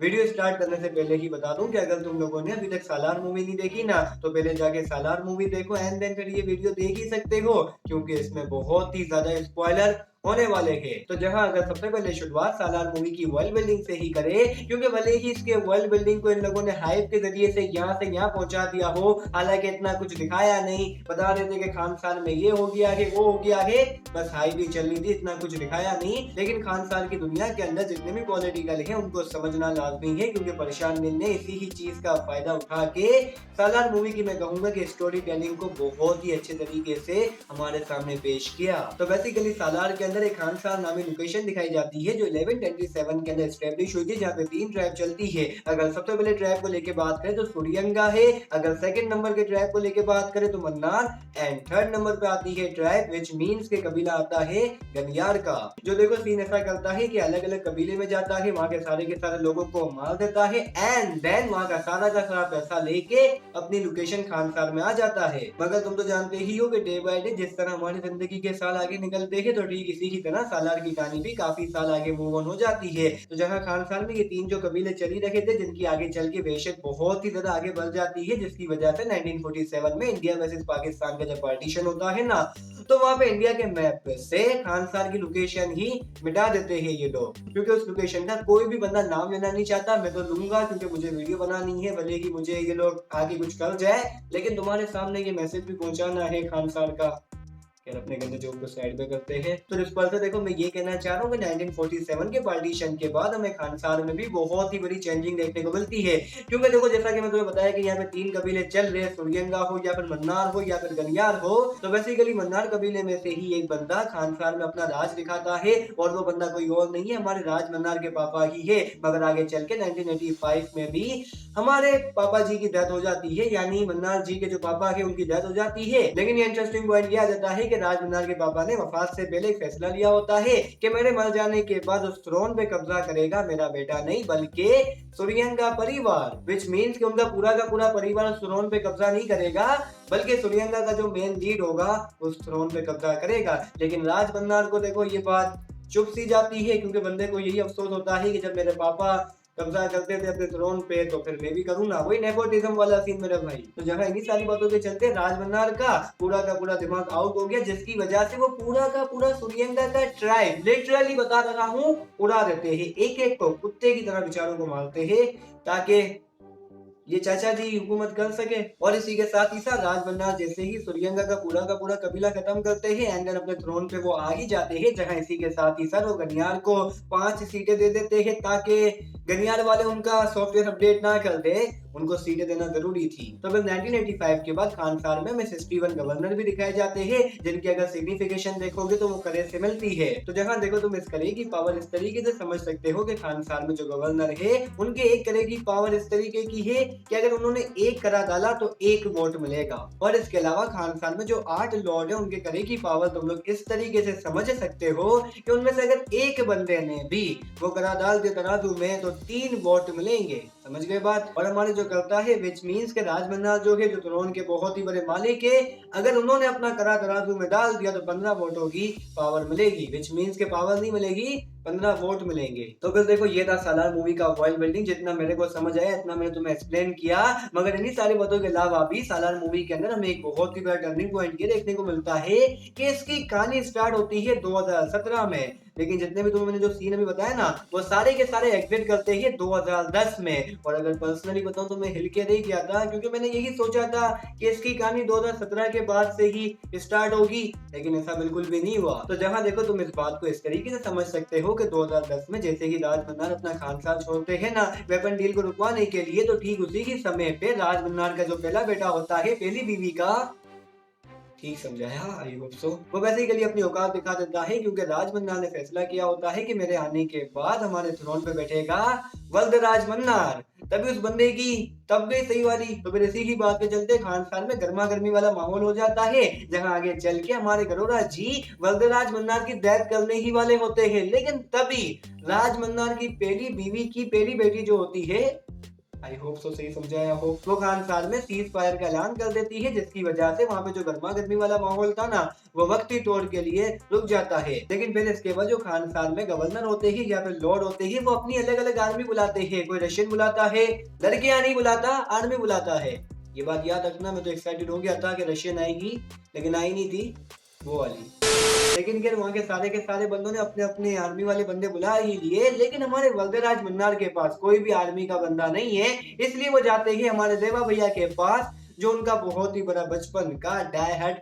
Video start करने से पहले ही बता दूं कि अगर तुम लोगों ने अभी तक सालार मूवी नहीं देखी ना, तो पहले जाके सालार मूवी देखो एंड देन फिर ये वीडियो देख ही सकते हो, क्योंकि इसमें बहुत ही ज्यादा स्पॉइलर होने वाले हैं। तो जहां अगर सबसे पहले शुरुआत सालार मूवी की वर्ल्ड बिल्डिंग से ही करे, क्योंकि भले ही इसके वर्ल्ड बिल्डिंग को इन लोगों ने हाइप के जरिए से यहाँ पहुंचा दिया हो, हालांकि इतना कुछ दिखाया नहीं, बता रहे थे कि खानसार में ये हो गया है वो हो गया है, बस हाइप ही चल रही थी, इतना कुछ दिखाया नहीं। लेकिन खानसार की दुनिया के अंदर जितने भी पॉलिटिकल है उनको समझना लाजमी है, क्योंकि परेशान मिल ने इसी ही चीज का फायदा उठा के सालार मूवी की मैं कहूंगा कि स्टोरी टेलिंग को बहुत ही अच्छे तरीके से हमारे सामने पेश किया। तो बेसिकली सालार के अंदर एक खानसार नामी लोकेशन दिखाई जाती है जो 1127 के अंदर एस्टेब्लिश हुई थी, जहाँ पे 3 ट्राइब चलती है। अगर सबसे पहले ट्राइब को लेके बात करें तो सूर्यंगा है, अगर सेकंड नंबर के ट्राइब को लेके बात करें तो मन्नार, एंड थर्ड नंबर पे आती है ट्राइब विच मींस के कबीला आता है गनियार का। जो देखो सीन ऐसा करता है कि अलग अलग कबीले में जाता है, वहाँ के सारे लोगों को मार देता है एंड देन वहाँ का सारा पैसा लेके अपनी लोकेशन खानसार में आ जाता है। मगर तुम तो जानते ही हो कि डे बाय डे जिस तरह हमारी जिंदगी के साल आगे निकलते हैं, तो ठीक इसी की तरह सालार की कहानी भी काफी साल आगे मूव ऑन हो जाती है। तो जहाँ खानसार में ये 3 जो कबीले चल ही रहे थे, जिनकी आगे चल के वहशत बहुत ही ज्यादा आगे बढ़ जाती है, जिसकी वजह से 1947 में इंडिया वर्सेस पाकिस्तान का जब पार्टीशन होता है ना, तो वहाँ पे इंडिया के मैप से खानसार की लोकेशन ही मिटा देते हैं ये लोग, क्योंकि उस लोकेशन का कोई भी बंदा नाम लेना नहीं चाहता। मैं तो लूंगा क्योंकि मुझे वीडियो बनानी है, भले ही मुझे ये लोग आगे कुछ कर जाए, लेकिन तुम्हारे सामने ये मैसेज भी पहुंचाना है खानसार का। यार अपने गंदे जोक को साइड में करते हैं। तो इस पर से देखो मैं ये कहना चाह रहा हूँ कि 1947 के पार्टीशन के बाद हमें खानसार में भी बहुत ही बड़ी चेंजिंग देखने को मिलती है, क्योंकि देखो जैसा कि मैं तुम्हें बताया कि यहाँ पे 3 कबीले चल रहे हैं, सूर्यंगा हो या फिर मन्नार हो या फिर गनियार हो। तो बेसिकली मन्नार कबीले में से ही एक बंदा खानसार में अपना राज दिखाता है, और वो बंदा कोई और नहीं है, हमारे राज मन्नार के पापा ही है। मगर आगे चल के 1985 में भी हमारे पापा जी की डेथ हो जाती है, यानी मन्नार जी के जो पापा है उनकी डेथ हो जाती है। लेकिन ये इंटरेस्टिंग पॉइंट यह आ जाता है कि राज मन्नार के पापा ने वफात से पहले एक फैसला लिया होता है कि मेरे मर जाने के बाद उस थ्रोन पे कब्जा करेगा मेरा बेटा नहीं, बल्कि सूर्यंगा परिवार, विच मीन्स कि उनका पूरा का पूरा परिवार उस थ्रोन पे कब्जा नहीं करेगा, बल्कि सूर्यंगा का जो मेन लीड होगा उस थ्रोन पे कब्जा करेगा। लेकिन राज मन्नार को देखो ये बात चुप सी जाती है, क्योंकि बंदे को यही अफसोस होता है कि जब मेरे पापा कब्जा करते थे अपने थ्रोन पे, तो फिर मैं भी करूंगा, वही नेपोटिज्म वाला सीन मेरे भाई। तो जहाँ इन्हीं सारी बातों के चलते राजमन्नार का पूरा दिमाग आउट हो गया, जिसकी वजह से वो पूरा का पूरा सूर्यंगा का ट्राइब लिटरली बता रहा हूँ उड़ा देते हैं, एक एक को कुत्ते की तरह बेचारों को मारते हैं, ताकि ये चाचा जी हुकूमत कर सके। और इसी के साथ ही साथ राज मन्नार जैसे ही सूर्यंगा का पूरा कबीला खत्म करते हैं एंड देन अपने थ्रोन पे वो आ ही जाते हैं, जहां इसी के साथ ही साथ वो गनियार को 5 सीटें दे देते हैं, ताकि गनियार वाले उनका सॉफ्टवेयर अपडेट ना कर दे, उनको सीटें देना जरूरी थी। तो फिर 1985 के बाद खानसार में हमें 61 गवर्नर भी दिखाए जाते हैं, जिनकी अगर सिग्निफिकेशन देखोगे तो वो करे से मिलती है। तो जहां देखो तुम इस करे की पावर इस तरीके से समझ सकते हो कि खानसार में जो गवर्नर है उनके एक करे की पावर इस तरीके की है कि अगर उन्होंने एक करा डाला तो 1 वोट मिलेगा। और इसके अलावा खानसार में जो 8 लॉर्ड है उनके करे की पावर तुम लोग इस तरीके से समझ सकते हो कि उनमें से अगर एक बंदे ने भी वो करा डाल दे तराजू में तो 3 वोट मिलेंगे। समझ गए बात। और हमारे जो करता है विच मीन्स के राजमन्नार जो है, जो थ्रोन के बहुत ही बड़े मालिक है, अगर उन्होंने अपना करा तराजू में डाल दिया तो 15 वोटों की पावर मिलेगी, विच मीन्स के पावर नहीं मिलेगी, 15 वोट मिलेंगे। तो फिर देखो ये था सालार मूवी का वर्ल्ड बिल्डिंग, जितना मेरे को समझ आया इतना मैंने तुम्हें एक्सप्लेन किया। मगर इन्हीं सारी बातों के अलावा भी सालार मूवी के अंदर हमें एक बहुत ही बड़ा टर्निंग पॉइंट ये देखने को मिलता है कि इसकी कहानी स्टार्ट होती है 2017 में, लेकिन जितने भी तुम्हें मैंने जो सीन अभी बताया ना, वो सारे के सारे एग्जिट करते हैं 2010 में। और अगर पर्सनली बताऊं तो मैं हिल के नहीं गया था, क्योंकि मैंने यही सोचा था कि इसकी कहानी 2017 के बाद से ही स्टार्ट होगी, लेकिन ऐसा बिल्कुल भी नहीं हुआ। तो जहां देखो तुम इस बात को इस तरीके से समझ सकते हो कि 2010 में जैसे ही राज मन्नार अपना खानसार छोड़ते हैं ना वेपन डील को रुकवाने के लिए, तो ठीक उसी ही समय पे राज मन्नार का जो पहला बेटा होता है, पहली बीवी का, ठीक समझाया आई होप सो, वो बेसिकली अपनी औकात दिखा देता है, क्योंकि राज मन्नार ने फैसला किया होता है कि मेरे आने के बाद हमारे थ्रोन पे बैठेगा वल्दराज मन्नार। तभी उस बंदे की तब गई सही वाली। तो फिर इसी की बात के चलते खानसार में गर्मा गर्मी वाला माहौल हो जाता है, जहां आगे चल के हमारे गरोरा जी वल्दराज मन्नार की डेथ करने ही वाले होते हैं। लेकिन तभी राज मन्नार की पहली बीवी की पहली बेटी जो होती है आई होप सो सही समझाया हो। वो खान सार में सीज फायर का ऐलान कर देती है, जिसकी वजह से वहाँ पे जो गर्मा गर्मी वाला माहौल था ना, वो वक्ती तौर के लिए रुक जाता है। लेकिन फिर इसके बाद जो खान सार में गवर्नर होते हैं या फिर लॉर्ड होते हैं, वो अपनी अलग अलग आर्मी बुलाते हैं। कोई रशियन बुलाता है, लड़कियां नहीं बुलाता, आर्मी बुलाता है। ये बात याद रखना। मैं तो एक्साइटेड हो गया था कि रशियन आएगी, लेकिन आई नहीं थी वो वाली। लेकिन फिर वहाँ के सारे बंदों ने अपने अपने आर्मी वाले बंदे बुला ही लिए, लेकिन हमारे वल्दराज मन्नार के पास कोई भी आर्मी का बंदा नहीं है। इसलिए वो जाते ही हमारे देवा भैया के पास, जो उनका बहुत ही बड़ा बचपन का डाई हार्ड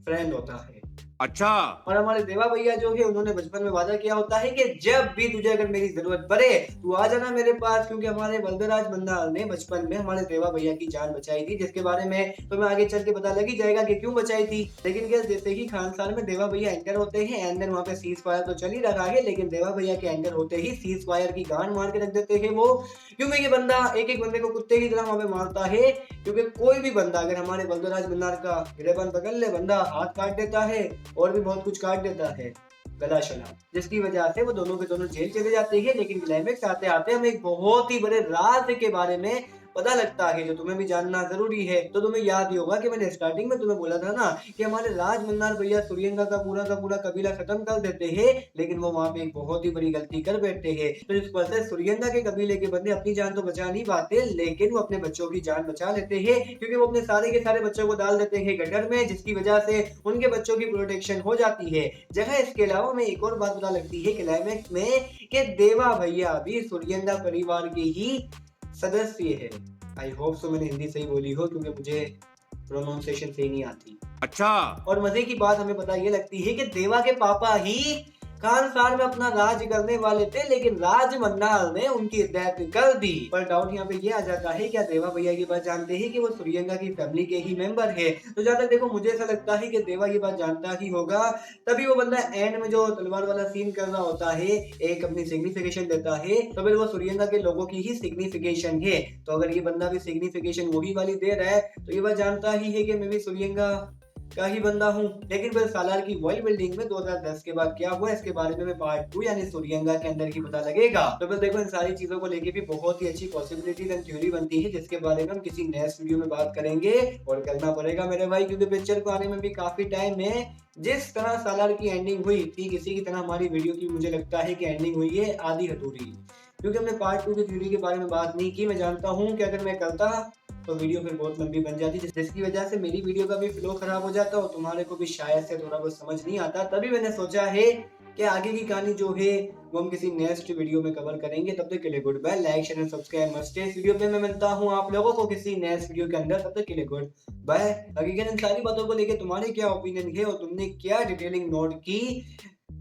फ्रेंड होता है। अच्छा। और हमारे देवा भैया जो है, उन्होंने बचपन में वादा किया होता है कि जब भी तुझे अगर मेरी जरूरत पड़े तू आ जाना मेरे पास, क्योंकि हमारे बलदराज मंदाल ने बचपन में हमारे देवा भैया की जान बचाई थी, जिसके बारे में तुम्हें आगे चल के पता लग ही जाएगा कि क्यों बचाई थी। लेकिन क्या, जैसे ही खानसार में देवा भैया एंटर होते हैं, एंड देन वहाँ पे सीज फायर तो चल ही रहा है, लेकिन देवा भैया के एंटर होते ही सीज फायर की गांड मार के रख देते हैं वो, क्योंकि ये बंदा एक एक बंदे को कुत्ते की तरह वहां पे मारता है। क्योंकि कोई भी बंदा अगर हमारे बलदराज मंदार का गिरेबान पकड़ ले, बंदा हाथ काट देता है और भी बहुत कुछ काट देता है, गला शला, जिसकी वजह से वो दोनों के दोनों जेल चले जाते हैं। लेकिन क्लाइमेक्स आते आते हमें एक बहुत ही बड़े राज के बारे में पता लगता है, जो तुम्हें भी जानना जरूरी है। तो तुम्हें याद ही होगा कि मैंने स्टार्टिंग में तुम्हें बोला था ना कि हमारे राज मन्नार भैया सूर्यंगा का पूरा कबीला खत्म कर देते हैं, लेकिन वो वहां पे एक बहुत ही बड़ी गलती कर बैठते हैं। तो इस पर से सूर्यंगा के कबीले के बंदे अपनी जान तो बचा नहीं पाते, लेकिन वो अपने बच्चों की जान बचा लेते हैं, क्योंकि वो अपने सारे के सारे बच्चों को डाल देते हैं गटर में, जिसकी वजह से उनके बच्चों की प्रोटेक्शन हो जाती है। जगह इसके अलावा हमें एक और बात पता लगती है क्लाइमेक्स में कि देवा भैया भी सूर्यंगा परिवार के ही सदस्य है। आई होप सो मैंने हिंदी सही बोली हो, क्योंकि मुझे प्रोनाउंसिएशन सही नहीं आती। अच्छा। और मजे की बात हमें पता ये लगती है कि देवा के पापा ही खानसार में अपना राज करने वाले थे, लेकिन राज मन्नार ने उनकी डेथ कर दी। पर डाउट यहाँ पे ये आ जाता है, क्या देवा भैया ये बात जानते हैं कि वो सूर्यंगा की फैमिली के ही मेंबर है? तो जहाँ तक देखो मुझे ऐसा लगता है कि देवा ये बात जानता ही होगा, तभी वो बंदा एंड में जो तलवार वाला सीन कर रहा होता है, एक अपनी सिग्निफिकेशन देता है, तो फिर वो सूर्यंगा के लोगों की ही सिग्निफिकेशन है। तो अगर ये बंदा भी सिग्निफिकेशन वही वाली दे रहा है, तो ये बात जानता ही है कि मैं भी सूर्यंगा का ही बंदा हूँ। लेकिन फिर सालार की वर्ल्ड बिल्डिंग में 2010 के बाद क्या हुआ, इसके बारे में पार्ट 2 यानी सूर्यंगा के अंदर ही पता लगेगा। तो फिर देखो, इन सारी चीजों को लेके भी बहुत ही अच्छी पॉसिबिलिटीज एंड थ्योरी बनती है, जिसके बारे में हम किसी नेक्स्ट वीडियो में बात करेंगे। और करना पड़ेगा मेरे भाई, क्योंकि पिक्चर को आने में भी काफी टाइम है। जिस तरह सालार की एंडिंग हुई थी, किसी की तरह हमारी वीडियो की मुझे लगता है कि एंडिंग हुई है आधी अधूरी, क्योंकि हमने पार्ट 2 की थ्योरी के बारे में बात नहीं की। मैं जानता हूँ कि अगर मैं करता तो वीडियो फिर बहुत लंबी बन जाती, जिसकी वजह से मेरी वीडियो का भी फ्लो खराब हो जाता और तुम्हारे को भी शायद से थोड़ा बहुत समझ नहीं आता। तभी मैंने सोचा है कि आगे की कहानी जो है वो हम किसी नेक्स्ट वीडियो में कवर करेंगे। तब तक के लिए good bye. Like share and subscribe must. इस वीडियो पे मैं मिलता हूँ आप लोगों को किसी नेक्स्ट वीडियो के अंदर। तब तक के लिए गुड बाय। हकीकत इन सारी बातों को लेके तुम्हारे क्या ओपिनियन है और तुमने क्या डिटेलिंग नोट की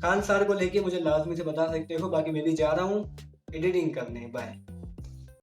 खान सार को लेके, मुझे लाजमी से बता सकते हो। बाकी मैं भी जा रहा हूँ एडिटिंग करने। बाय।